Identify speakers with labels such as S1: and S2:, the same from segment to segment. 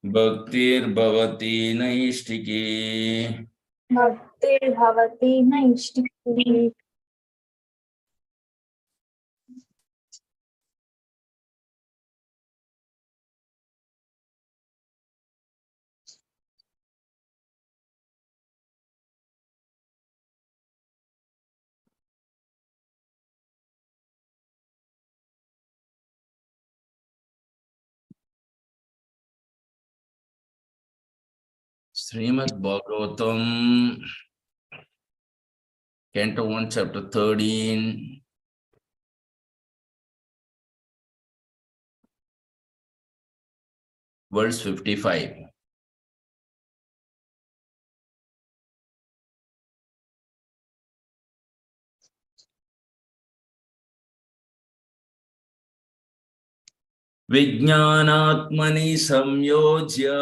S1: Bhaktir-bhavati naistiki.
S2: Bhaktir-bhavati naistiki.
S1: Srimad Bhagavatam, Canto 1, Chapter 13. Verse 55. Vijnanatmani samyojya.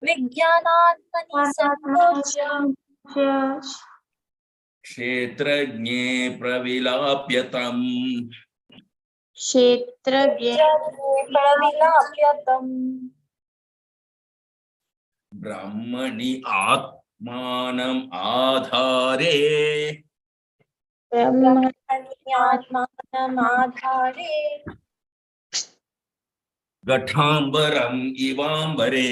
S2: Vijnanatmani samyojya.
S1: Kshetrajñe pravilapyatam.
S2: Kshetrajñe pravilapyatam.
S1: Brahmani atmanam adhare.
S2: Brahmani atmanam adhare.
S1: Gathambaram ivambare.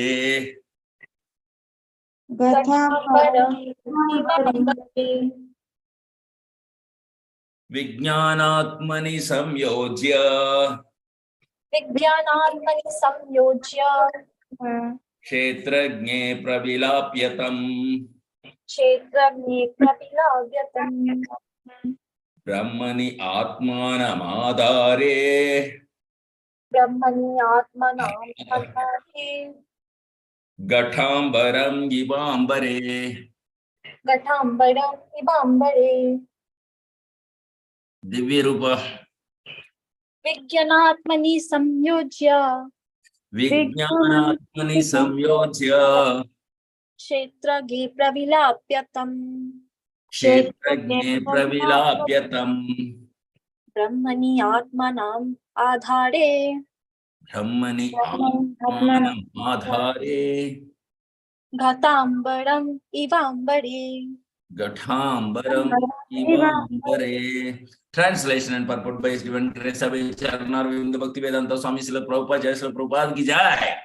S2: Gathambaram ivambare.
S1: Vijnanatmani samyojya.
S2: Vijnanatmani samyojya.
S1: Kshetrajñe pravilapyatam.
S2: Kshetrajñe pravilapyatam.
S1: Brahmani atmanam adhare.
S2: Brahmani atmanam adhare.
S1: Gathambaram ivambare.
S2: Gathambaram ivambare.
S1: Divyarupa.
S2: Vijnanatmani samyojya.
S1: Vijnanatmani samyojya.
S2: Kshetrajñe pravilapyatam.
S1: Kshetrajñe pravilapyatam.
S2: Brahmani atmanam adhare.
S1: Brahmani atmanam adhare.
S2: Ghatambaram ivambare.
S1: Gathambaram ivambare. Translation and purport by His Divine Grace of Charanavinda Bhaktivedanta Swami Srila Prabhupada Jai Srila Prabhupada Ki Jai.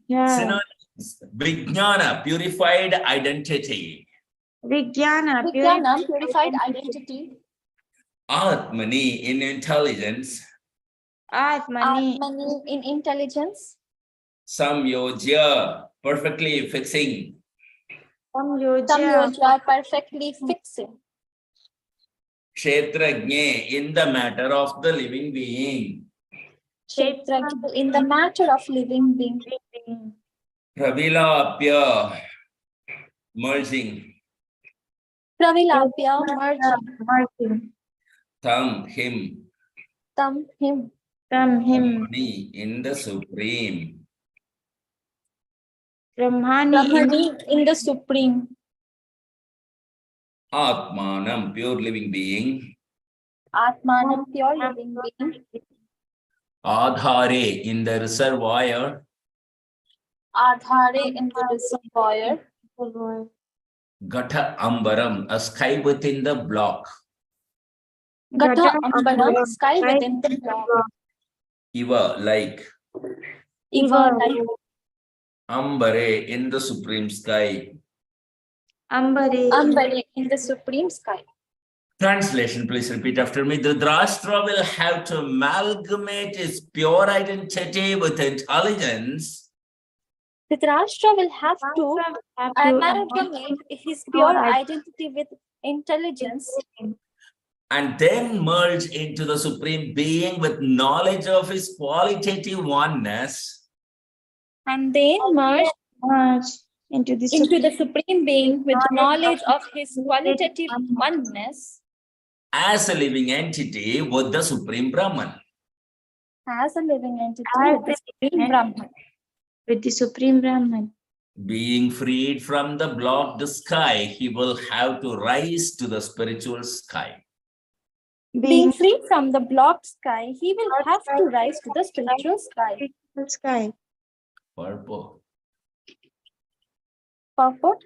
S1: Synonyms: Vijnana, purified identity.
S2: Vijnana, purified identity.
S1: Atmani, in intelligence.
S2: Atmani, in intelligence.
S1: Samyojya, perfectly fixing.
S2: Samyojya, perfectly fixing.
S1: Kshetrajñe, in the matter of the living being.
S2: Kshetrajñe, in the matter of living being.
S1: Pravilapya, merging.
S2: Pravilapya, merging.
S1: Tam, him.
S2: Tam, him.
S1: Brahmani, in the supreme.
S2: Brahmani, in the supreme.
S1: Atmanam, pure living being.
S2: Atmanam, pure living being.
S1: Adhare, in the reservoir.
S2: Adhare, in the reservoir.
S1: Gatha ambaram, a sky within the block.
S2: Gatha ambaram, sky within the block.
S1: Iva, like.
S2: Iva, like.
S1: Ambare, in the supreme sky.
S2: Ambare, in the supreme sky.
S1: Translation, please repeat after me. Dhritarashtra will have to amalgamate his pure identity with intelligence.
S2: Dhritarashtra will have to amalgamate his pure identity with intelligence.
S1: And then merge into the Supreme Being with knowledge of his qualitative oneness.
S2: And then merge into the Supreme Being with knowledge of his qualitative oneness.
S1: As a living entity with the Supreme Brahman.
S2: As a living entity with the Supreme Brahman.
S1: Being freed from the blocked sky, he will have to rise to the spiritual sky.
S2: Being free from the blocked sky, he will have to rise to the spiritual sky.
S1: Purport.
S2: Purport.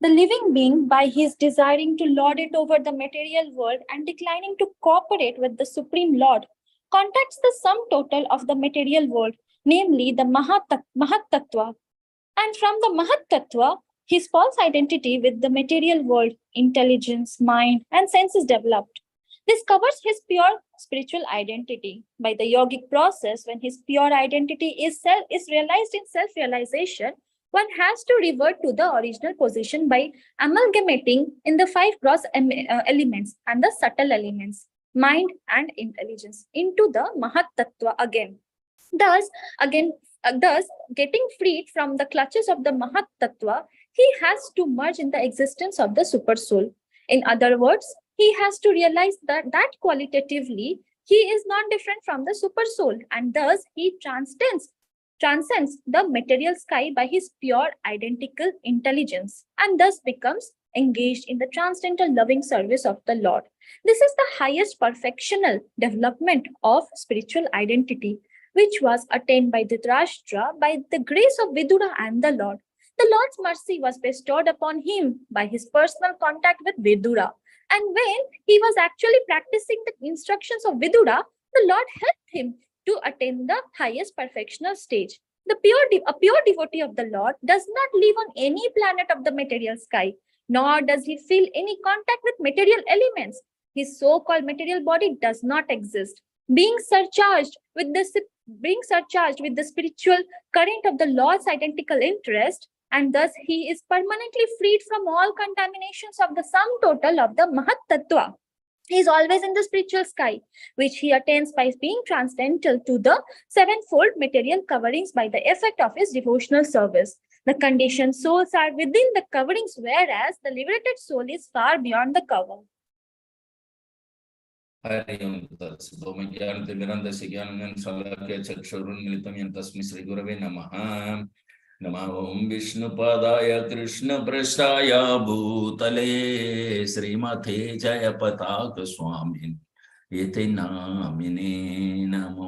S2: The living being, by his desiring to lord it over the material world and declining to cooperate with the Supreme Lord, contacts the sum total of the material world, namely the Mahat Tattva. And from the Mahat Tattva, his false identity with the material world, intelligence, mind, and senses developed. This covers his pure spiritual identity. By the yogic process, when his pure identity is realized in self-realization, one has to revert to the original position by amalgamating in the five gross elements and the subtle elements, mind and intelligence, into the Mahat Tattva again. Thus, getting freed from the clutches of the Mahat Tattva, he has to merge in the existence of the Super Soul. In other words, he has to realize that qualitatively he is not different from the Super Soul, and thus he transcends the material sky by his pure identical intelligence, and thus becomes engaged in the transcendental loving service of the Lord. This is the highest perfectional development of spiritual identity, which was attained by Dhritarashtra by the grace of Vidura and the Lord. The Lord's mercy was bestowed upon him by his personal contact with Vidura. And when he was actually practicing the instructions of Vidura, the Lord helped him to attain the highest perfectional stage. A pure devotee of the Lord does not live on any planet of the material sky, nor does he feel any contact with material elements. His so-called material body does not exist. Being surcharged with the spiritual current of the Lord's identical interest, and thus he is permanently freed from all contaminations of the sum total of the Mahat Tattva. He is always in the spiritual sky, which he attains by being transcendental to the sevenfold material coverings by the effect of his devotional service. The conditioned souls are within the coverings, whereas the liberated soul is far beyond the cover.
S1: Hariom Tatsum Gyan Timirandasi Gyan Salakya Chakshurun Militam Tasmi Sri Gurave Namaha. Namo Vishnu Padaya Krishna Prasthaya Bhutale Srimate Jaya Pataka Swamin Iti Namine Namo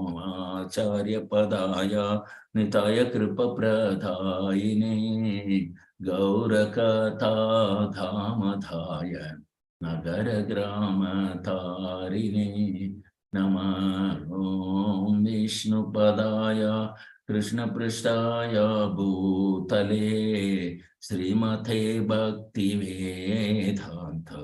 S1: Acharya Padaya Nitaya Kripa Pradayine Gaurakatha Dhamadhaya Nagara Grama Tarini Namo Vishnu Padaya Krishna Prasthaya Bhutale Srimate Bhakti Vedanta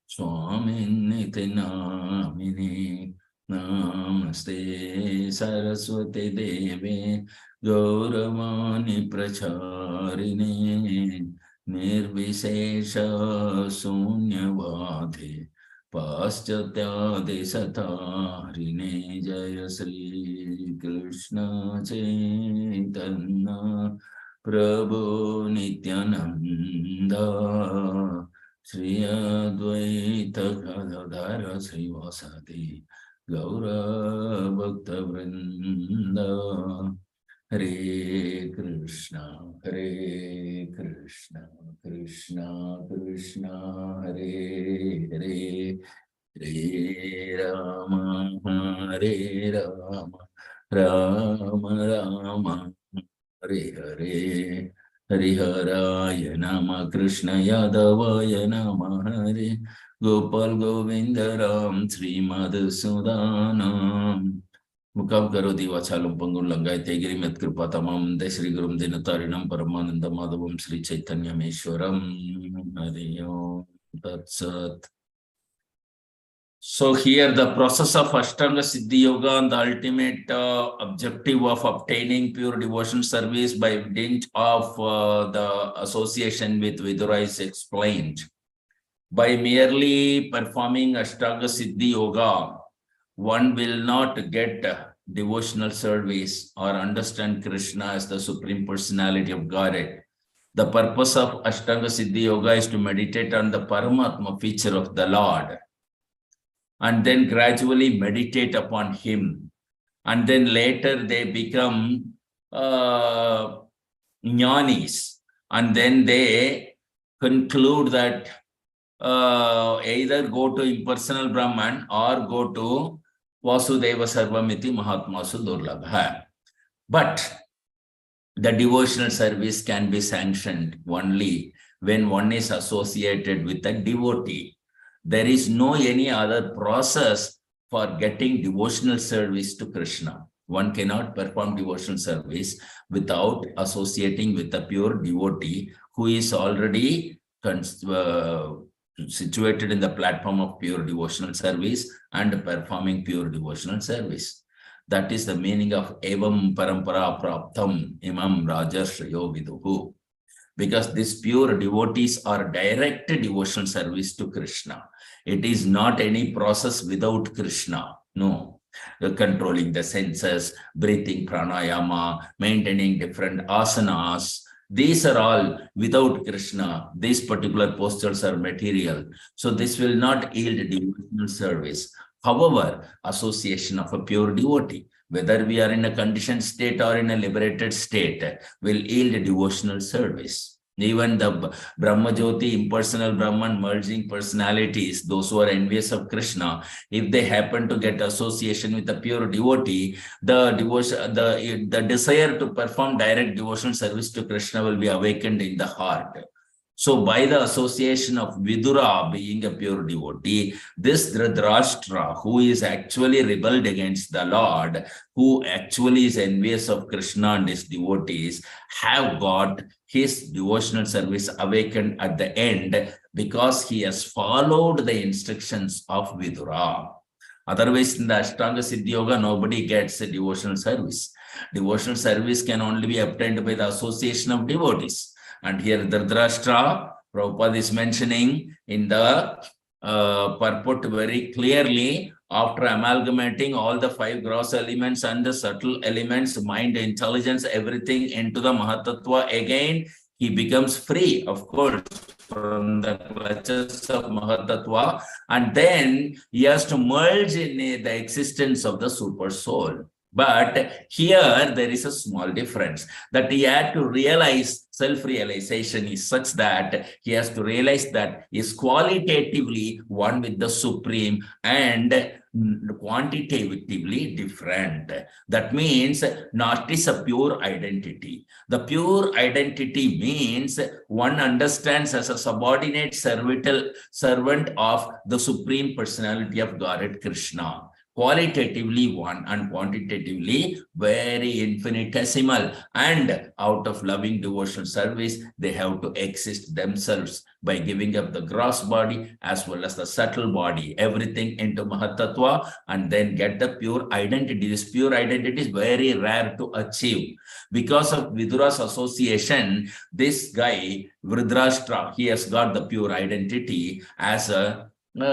S1: Swaminiti Namine Namaste Saraswati Deve Gauravani Pracharine Nirvishesha Sunyavadhe Paschatya Satarine Jaya Sri Krishna Chaitanya Prabhu Nityananda Shri Advaita Gadadhara Srivasati Gaura Bhakta Vrinda Hare Krishna, Hare Krishna, Krishna Krishna, Hare Hare, Hare Rama, Hare Rama, Rama Rama, Hare Hare, Hariharaya Nama, Krishna Yadavaya Nama, Hare Gopal Govinda Ram, Sri Madhusudanam. Mukam karoti vachalum pangul langai tegiri met kripa tamam de Shri Gurum Dinatarinam Paramananda Madhavam Shri Chaitanya Meshwaram Hariyo Tatsat. So here the process of Ashtanga Siddhi Yoga and the ultimate objective of obtaining pure devotion service by dint of the association with Vidura is explained. By merely performing Ashtanga Siddhi Yoga, one will not get devotional service or understand Krishna as the Supreme Personality of Godhead. The purpose of Ashtanga Siddhi Yoga is to meditate on the Paramatma feature of the Lord and then gradually meditate upon him. And then later they become jnanis, and then they conclude that either go to impersonal Brahman or go to Vasudeva Sarvamiti Mahatmasu Durlabha. But the devotional service can be sanctioned only when one is associated with a devotee. There is no any other process for getting devotional service to Krishna. One cannot perform devotional service without associating with a pure devotee who is already situated in the platform of pure devotional service and performing pure devotional service. That is the meaning of evam parampara praptam imam rajashrayo viduhu. Because these pure devotees are direct devotional service to Krishna. It is not any process without Krishna. No. Controlling the senses, breathing pranayama, maintaining different asanas. These are all without Krishna. These particular postures are material. So this will not yield devotional service. However, association of a pure devotee, whether we are in a conditioned state or in a liberated state, will yield devotional service. Even the Brahmajyoti, impersonal Brahman, merging personalities, those who are envious of Krishna, if they happen to get association with a pure devotee, the devotion, the desire to perform direct devotional service to Krishna will be awakened in the heart. So by the association of Vidura being a pure devotee, this Dhritarashtra, who is actually rebelled against the Lord, who actually is envious of Krishna and his devotees, have got his devotional service awakened at the end because he has followed the instructions of Vidura. Otherwise, in the Ashtanga Siddhi Yoga, nobody gets a devotional service. Devotional service can only be obtained by the association of devotees. And here Dhritarashtra, Prabhupada is mentioning in the purport very clearly, after amalgamating all the 5 gross elements and the subtle elements, mind, intelligence, everything into the Mahatattva, again, he becomes free, of course, from the clutches of Mahatattva, and then he has to merge in the existence of the super soul. But here there is a small difference that he had to realize. Self-realization is such that he has to realize that he is qualitatively one with the Supreme and quantitatively different. That means not is a pure identity. The pure identity means one understands as a subordinate servant of the Supreme Personality of Godhead Krishna. Qualitatively one and quantitatively very infinitesimal, and out of loving devotional service they have to exist themselves by giving up the gross body as well as the subtle body, everything into Mahatattva, and then get the pure identity. This pure identity is very rare to achieve. Because of Vidura's association, this guy Dhritarashtra, he has got the pure identity as a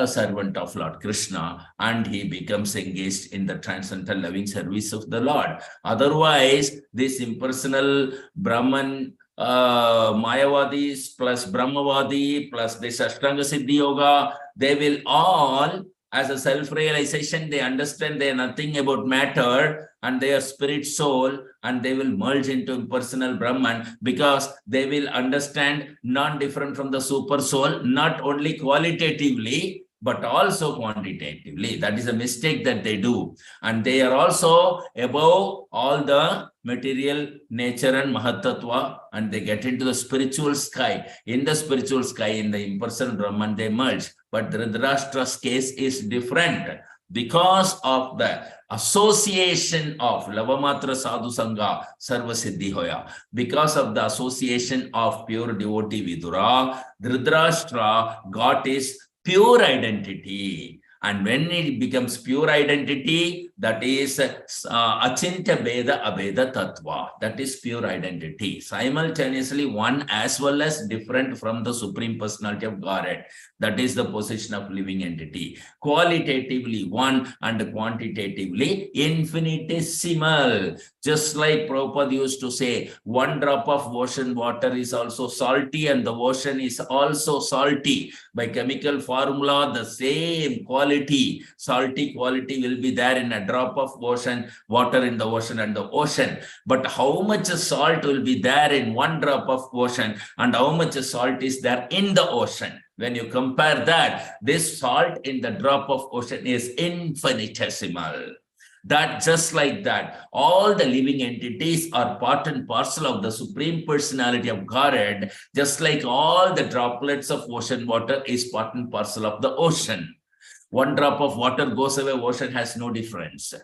S1: servant of Lord Krishna, and he becomes engaged in the transcendental loving service of the Lord. Otherwise, this impersonal Brahman, Mayavadis plus Brahmavadi plus this Ashtanga Siddhi Yoga, they will all, as a self-realization, they understand they are nothing about matter and they are spirit soul, and they will merge into impersonal Brahman because they will understand non-different from the super soul, not only qualitatively, but also quantitatively. That is a mistake that they do. And they are also above all the material nature and Mahatattva, and they get into the spiritual sky. In the spiritual sky, in the impersonal Brahman, they merge. But Dhritarashtra's case is different because of the association of Lavamatra Sadhu Sangha Sarva Siddhi Hoya. Because of the association of pure devotee Vidura, Dhritarashtra got his pure identity. And when it becomes pure identity, that is Achintya Beda Abeda Tattva. That is pure identity. Simultaneously one as well as different from the Supreme Personality of Godhead. That is the position of living entity. Qualitatively one and quantitatively infinitesimal. Just like Prabhupada used to say, one drop of ocean water is also salty and the ocean is also salty. By chemical formula, the same quality, salty quality will be there in a drop of ocean, water in the ocean and the ocean. But how much salt will be there in one drop of ocean and how much salt is there in the ocean? When you compare that, this salt in the drop of ocean is infinitesimal. That just like that, all the living entities are part and parcel of the Supreme Personality of Godhead, just like all the droplets of ocean water is part and parcel of the ocean. One drop of water goes away, ocean has no difference.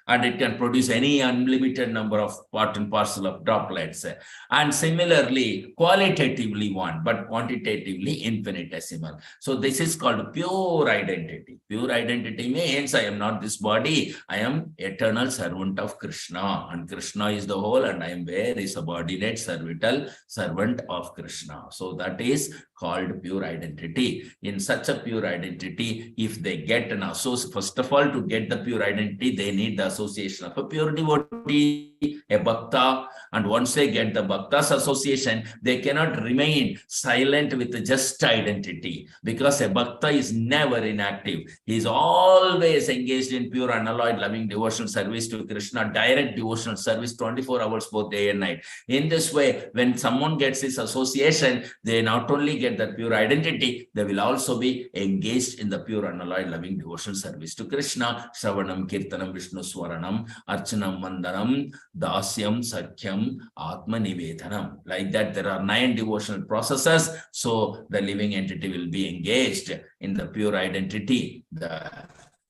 S1: And it can produce any unlimited number of part and parcel of droplets. And similarly, qualitatively one, but quantitatively infinitesimal. So this is called pure identity. Pure identity means I am not this body, I am eternal servant of Krishna. And Krishna is the whole, and I am very subordinate, servile servant of Krishna. So that is called pure identity. In such a pure identity, if they get an association, first of all, to get the pure identity, they need the association of a pure devotee, a bhakta, and once they get the bhakta's association, they cannot remain silent with just identity, because a bhakta is never inactive. He is always engaged in pure, unalloyed, loving devotional service to Krishna, direct devotional service 24 hours, both day and night. In this way, when someone gets this association, they not only get that pure identity, they will also be engaged in the pure, unalloyed, loving devotional service to Krishna. Shravanam, Kirtanam, Vishnu Swaranam, Archanam, Mandanam, Dasyam, Sakyam, Atma Nivedanam. Like that, there are 9 devotional processes. So the living entity will be engaged in the pure identity, the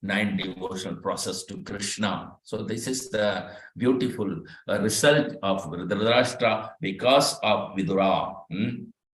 S1: 9 devotional process to Krishna. So this is the beautiful result of Dhritarashtra because of Vidura.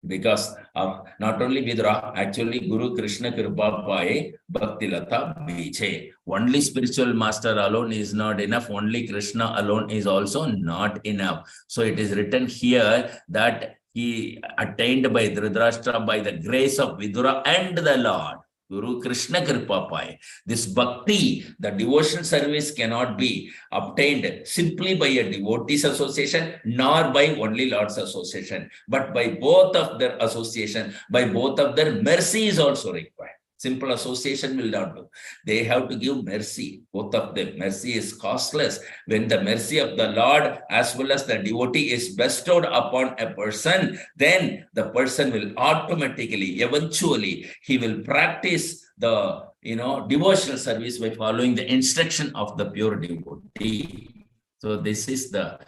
S1: Because of not only Vidura, actually Guru Krishna Kripa Paye Bhakti Lata Biche. Only spiritual master alone is not enough. Only Krishna alone is also not enough. So it is written here that he attained by Dhritarashtra by the grace of Vidura and the Lord. Guru Krishna Kripa Pai. This bhakti, the devotion service cannot be obtained simply by a devotee's association, nor by only Lord's association, but by both of their association, by both of their mercy is also required. Simple association will not do. They have to give mercy, both of them. Mercy is costless. When the mercy of the Lord as well as the devotee is bestowed upon a person, then the person will automatically, eventually, he will practice the devotional service by following the instruction of the pure devotee. So this is the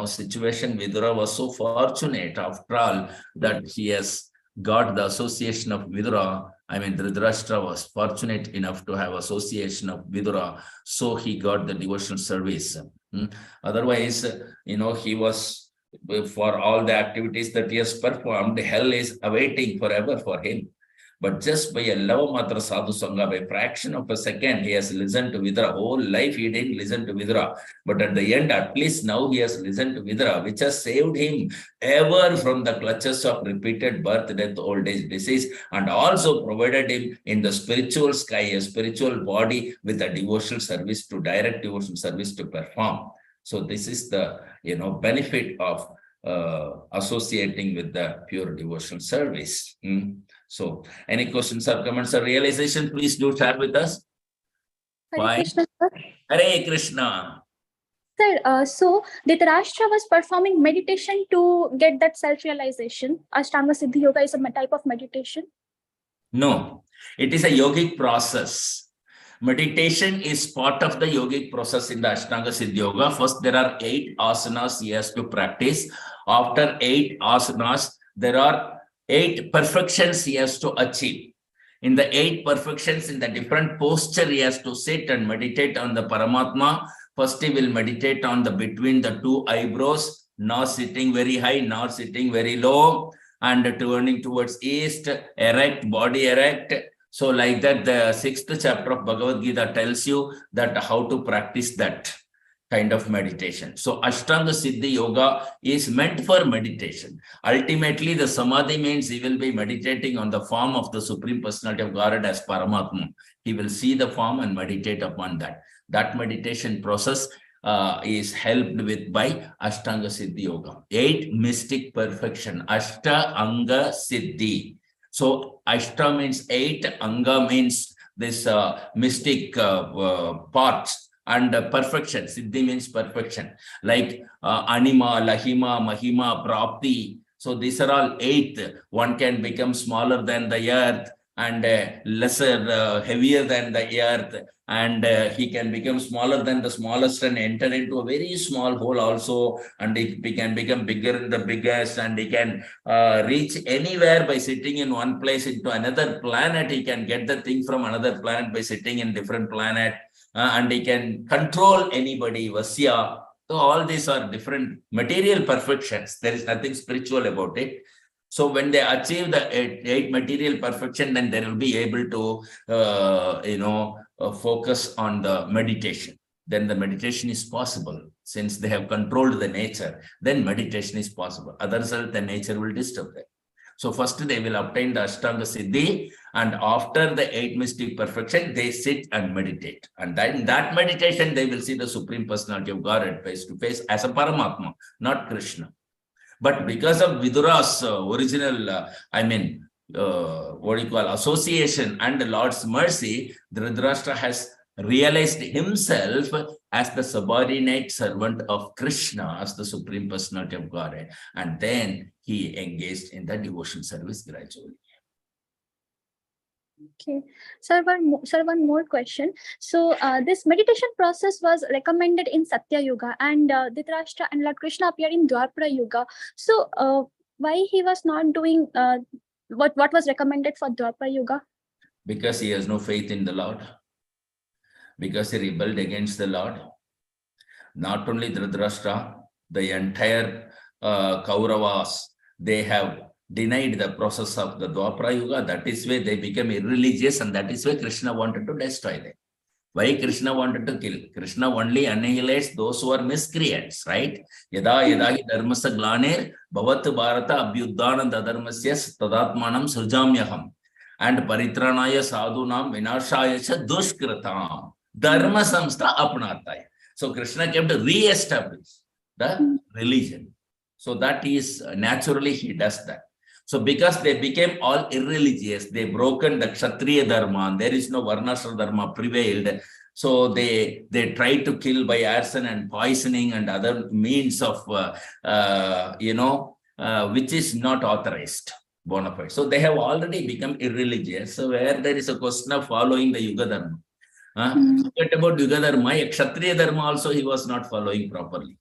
S1: situation. Vidura was so fortunate after all that he has got the association of Vidura. I mean, Dhritarashtra was fortunate enough to have association of Vidura, so he got the devotional service. Otherwise, he was, for all the activities that he has performed, hell is awaiting forever for him. But just by a Lavamatra Sadhu Sangha, by a fraction of a second, he has listened to Vidura. Whole life he didn't listen to Vidura. But at the end, at least now he has listened to Vidura, which has saved him ever from the clutches of repeated birth, death, old age, disease, and also provided him in the spiritual sky, a spiritual body with a devotional service to direct devotional service to perform. So this is the benefit of associating with the pure devotional service. So, any questions or comments or realization, please do share with us.
S2: Hare Krishna, sir.
S1: Hare Krishna.
S2: Sir, so Dhritarashtra was performing meditation to get that self-realization. Ashtanga Siddhi Yoga is a type of meditation.
S1: No, it is a yogic process. Meditation is part of the yogic process in the Ashtanga Siddhi Yoga. First, there are 8 asanas he has to practice. After 8 asanas, there are 8 perfections he has to achieve. In the 8 perfections, in the different posture, he has to sit and meditate on the Paramatma. First, he will meditate on the between the 2 eyebrows, not sitting very high, not sitting very low, and turning towards east, erect, body erect. So like that, the 6th chapter of Bhagavad Gita tells you that how to practice that kind of meditation. So Ashtanga Siddhi Yoga is meant for meditation. Ultimately, the Samadhi means he will be meditating on the form of the Supreme Personality of Godhead as Paramatma. He will see the form and meditate upon that. That meditation process is helped with by Ashtanga Siddhi Yoga. 8 mystic perfection. Ashta Anga Siddhi. So Ashta means 8, Anga means this mystic parts. And perfection, Siddhi means perfection, like Anima, Lahima, Mahima, Prapti. So these are all 8. One can become smaller than the earth. and lesser, heavier than the earth, and he can become smaller than the smallest and enter into a very small hole also, and he can become bigger than the biggest, and he can reach anywhere by sitting in one place into another planet. He can get the thing from another planet by sitting in different planet, and he can control anybody, Vasya. So all these are different material perfections. There is nothing spiritual about it. So when they achieve the eight material perfection, then they will be able to, focus on the meditation. Then the meditation is possible. Since they have controlled the nature, then meditation is possible. Otherwise, the nature will disturb them. So first they will obtain the Ashtanga Siddhi, and after the 8 mystic perfection, they sit and meditate. And then in that meditation, they will see the Supreme Personality of Godhead face to face as a Paramatma, not Krishna. But because of Vidura's original, association and the Lord's mercy, Dhritarashtra has realized himself as the subordinate servant of Krishna, as the Supreme Personality of Godhead. And then he engaged in the devotion service gradually.
S2: Okay, sir, one more question. So this meditation process was recommended in Satya Yuga, and Dhritarashtra and Lord Krishna appeared in Dwapara Yuga. So why he was not doing what was recommended for Dwapara Yuga?
S1: Because he has no faith in the Lord. Because he rebelled against the Lord. Not only Dhritarashtra, the entire Kauravas, they have denied the process of the Dwapara Yuga. That is why they became irreligious, and that is why Krishna wanted to destroy them. Why Krishna wanted to kill? Krishna only annihilates those who are miscreants, right? Yada yada hi dharmasa glanir bhavat bharata abhyuddhanam dadharmasya tadatmanam srujamyaham and paritranaya sadhunam vinashaya cha dushkritam dharma samstha apnataya. So Krishna came to re-establish the religion. So that is naturally he does that. So because they became all irreligious, they broken the Kshatriya Dharma, there is no Varnashram Dharma prevailed. So they tried to kill by arson and poisoning and other means of, which is not authorized, bona fide. So they have already become irreligious. So where there is a question of following the Yuga Dharma. Forget about Yuga Dharma, Kshatriya Dharma also he was not following properly.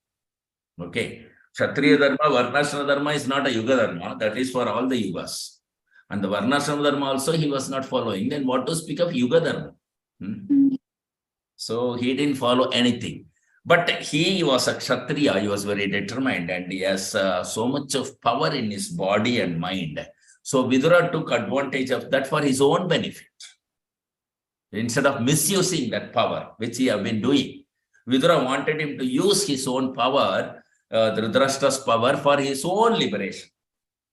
S1: Okay. Kshatriya Dharma, Varnashram Dharma is not a Yuga Dharma. That is for all the Yugas. And the Varnashram Dharma also he was not following. Then what to speak of Yuga Dharma? So he didn't follow anything. But he was a Kshatriya. He was very determined, and he has so much of power in his body and mind. So Vidura took advantage of that for his own benefit. Instead of misusing that power, which he have been doing, Vidura wanted him to use his own power, Dhritarashtra's power, for his own liberation.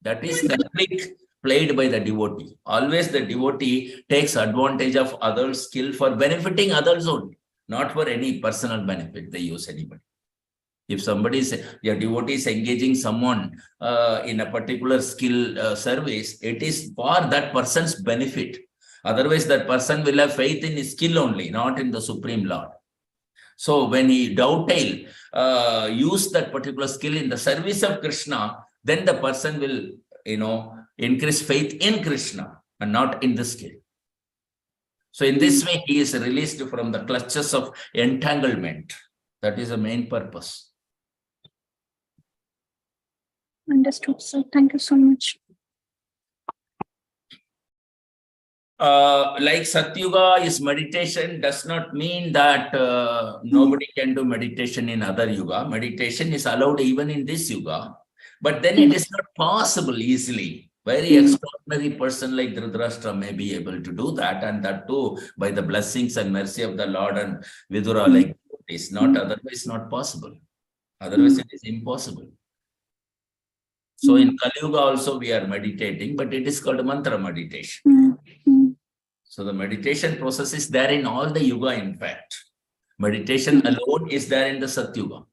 S1: That is the trick played by the devotee. Always the devotee takes advantage of others' skill for benefiting others only, not for any personal benefit. They use anybody. If somebody is, your devotee is engaging someone in a particular skill service, it is for that person's benefit. Otherwise, that person will have faith in his skill only, not in the Supreme Lord. So when he dovetail, use that particular skill in the service of Krishna, then the person will, increase faith in Krishna and not in the skill. So in this way, he is released from the clutches of entanglement. That is the main purpose.
S2: Understood, sir. Thank you so much.
S1: Like Satyuga is meditation does not mean that nobody can do meditation in other yuga. Meditation is allowed even in this yuga, but then it is not possible easily. Very extraordinary person like Dhritarashtra may be able to do that, and that too by the blessings and mercy of the Lord and Vidura, like it is not otherwise not possible. Otherwise it is impossible. So in Kali Yuga also we are meditating, but it is called mantra meditation. So the meditation process is there in all the yuga, in fact. Meditation alone is there in the Satyuga.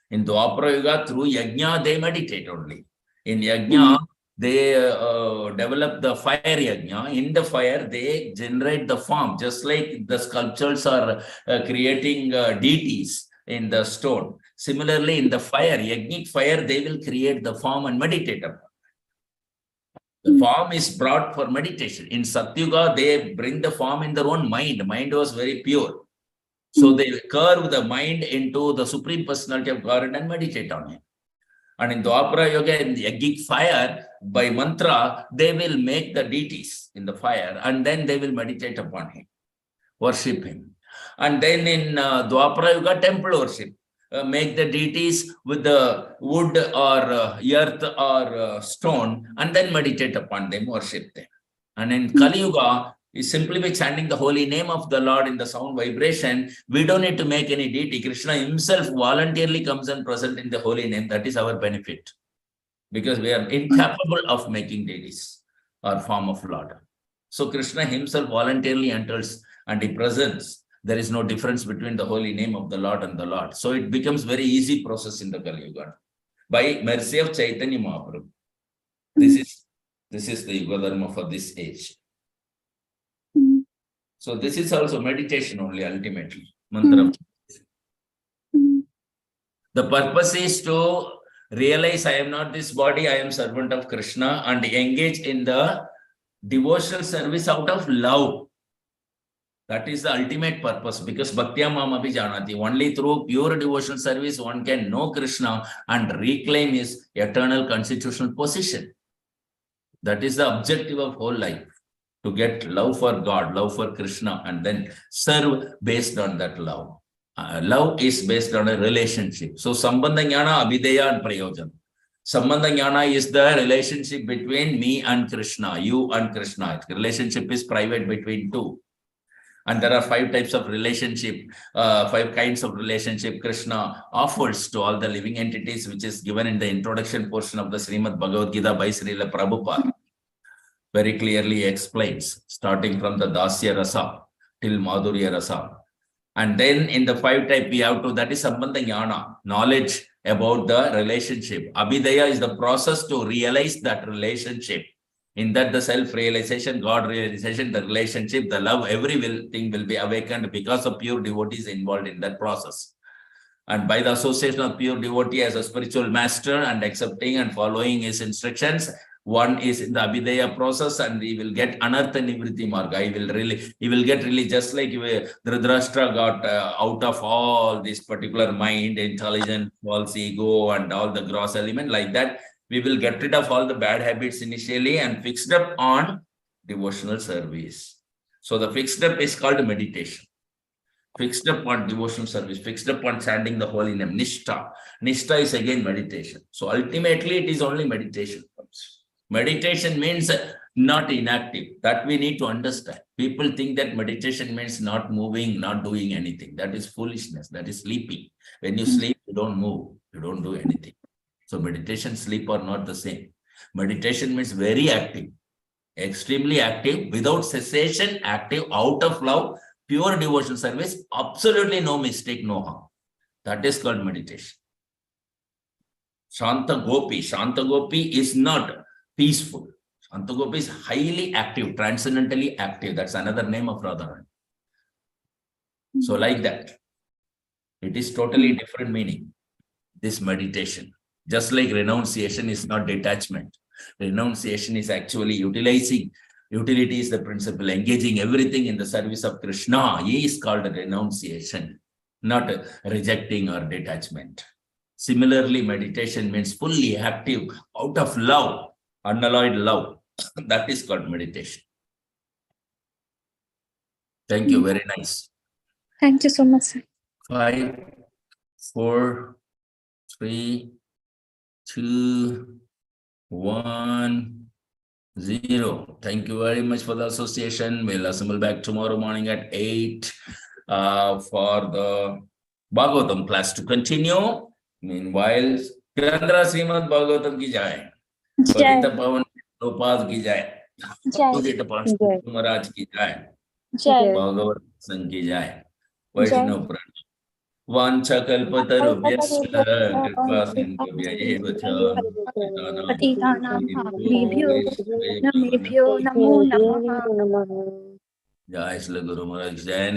S1: In Dwapara Yuga, through yajna, they meditate only. In yajna, they develop the fire yajna. In the fire, they generate the form, just like the sculptures are creating deities in the stone. Similarly, in the fire, yajnic fire, they will create the form and meditate upon. The form is brought for meditation. In Satyuga, they bring the form in their own mind. Mind was very pure. So they curve the mind into the Supreme Personality of God and meditate on it. And in Dwapara Yoga, in the yogic fire, by mantra, they will make the deities in the fire and then they will meditate upon him, worship him. And then in Dwapara Yoga, temple worship. Make the deities with the wood or earth or stone and then meditate upon them, worship them. And in Kali Yuga, is simply by chanting the holy name of the Lord in the sound vibration. We don't need to make any deity. Krishna himself voluntarily comes and present in the holy name. That is our benefit. Because we are incapable of making deities or form of Lord. So Krishna himself voluntarily enters and he presents. There is no difference between the holy name of the Lord and the Lord. So it becomes very easy process in the Kali Yuga. By mercy of Chaitanya Mahaprabhu. This is the Yuga Dharma for this age. So this is also meditation only ultimately. Mantra. The purpose is to realize I am not this body, I am servant of Krishna and engage in the devotional service out of love. That is the ultimate purpose because Bhaktya Mam Abhi Janati. Only through pure devotional service one can know Krishna and reclaim his eternal constitutional position. That is the objective of whole life. To get love for God, love for Krishna and then serve based on that love. Love is based on a relationship. So Sambandha Jnana, Abhideya and Prayojana. Sambandha Jnana is the relationship between me and Krishna, you and Krishna. Relationship is private between two. And there are 5 types of relationship, 5 kinds of relationship Krishna offers to all the living entities, which is given in the introduction portion of the Srimad Bhagavad Gita by Srila Prabhupada. Very clearly explains, starting from the Dasya Rasa till Madhurya Rasa. And then in the 5 type we have to, that is Sambandha Jnana, knowledge about the relationship. Abhidaya is the process to realize that relationship. In that the self-realization, God-realization, the relationship, the love, everything will be awakened because of pure devotees involved in that process. And by the association of pure devotee as a spiritual master and accepting and following his instructions, one is in the Abhidaya process and he will get Anartha Nivritti Marga. He will get really just like Dhritarashtra got out of all this particular mind, intelligence, false ego and all the gross element like that. We will get rid of all the bad habits initially and fixed up on devotional service. So the fixed up is called meditation. Fixed up on devotional service, fixed up on chanting the holy name, Nishtha. Nishtha is again meditation. So ultimately it is only meditation. Meditation means not inactive. That we need to understand. People think that meditation means not moving, not doing anything. That is foolishness. That is sleeping. When you sleep, you don't move. You don't do anything. So meditation, sleep are not the same. Meditation means very active, extremely active, without cessation, active, out of love, pure devotional service, absolutely no mistake, no harm. That is called meditation. Shanta Gopi is not peaceful. Shanta Gopi is highly active, transcendentally active. That's another name of Radharani. So like that, it is totally different meaning, this meditation. Just like renunciation is not detachment. Renunciation is actually utilizing. Utility is the principle, engaging everything in the service of Krishna. He is called renunciation, not rejecting or detachment. Similarly, meditation means fully active, out of love, unalloyed love. That is called meditation. Thank you. Very nice.
S2: Thank you so much, sir.
S1: 5, 4, 3, 2, 1, 0. Thank you very much for the association. We'll assemble back tomorrow morning at 8 for the Bhagavatam class to continue. Meanwhile, Kirandra Srimad Bhagavatam ki jai. Patita Pavan Prabhupada ki jai. Patita Pavan Maharaj ki jai. Bhagavad Sang ki jai. Vaishnav Pranam. Vanchakalpatarubhyascha kripa sindhubhyaeva cha
S2: Patitanam Bhavebhyo Namebhyo Namo Namaha.
S1: Jai Shri Guru Maharaj. Jai